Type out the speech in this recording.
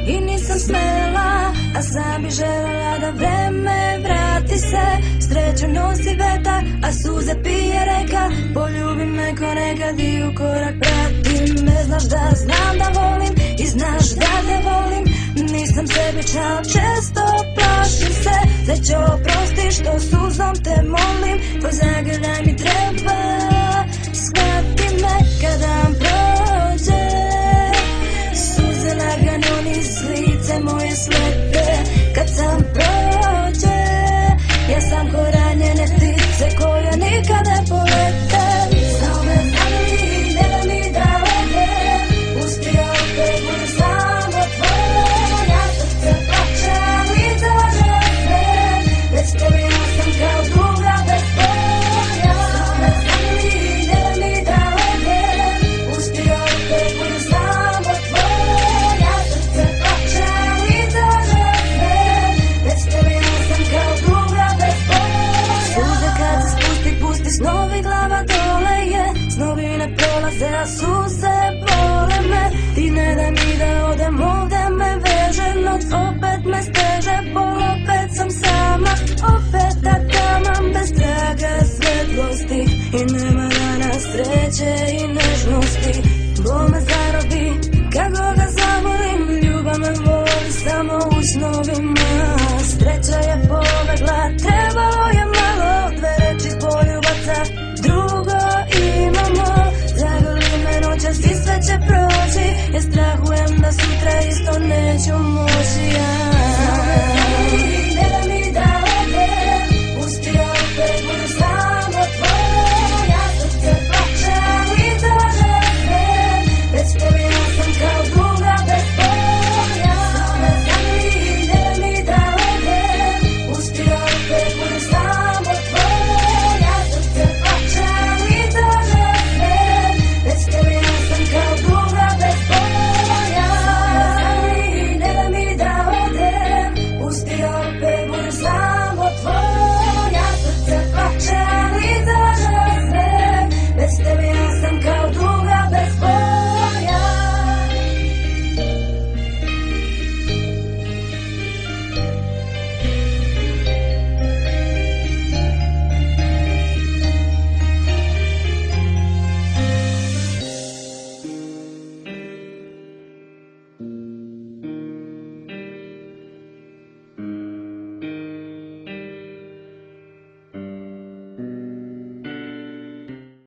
i nisam smela, a sam bi želela da vreme vrati se. Sreću nosi vetar, a suze pije reka. Poljubi me ko nekad i u korak prati me. Znaš da znam da volim i znaš da te volim. Nisam sebična, često plašim se. Već oprosti što suzom te molim. Tvoj zagrljaj mi treba, shvati me kada vam prođe. Suze lagano niz lice moje slepe. Kad sam prođe, ja sam ko ranjene ptice koja nikad ne polete. Znao me zamili, ne da mi da lete. Uspio opet budu samo tvoje. Moja srce plaća, lice laže sve. Već tebi ja sam kao duga bez polja. Znao me zamili, ne da mi da lete. Uspio opet budu samo tvoje. Moja srce plaća, lice laže sve. Već tebi ja sam kao duga bez polja. Suze kad se spusti, pusti snovi, glava dole je. Snovi ne prolaze, a suze bole me. Ti ne da mi da odem, ovde me veže. Noć opet me steže, bol opet sam sama. Opet da tamam bez traga svetlosti. I nema dana sreće i nežnosti. Bol me zarobi, kako ga zamolim. Ljubav me voli samo u snovima. Sreća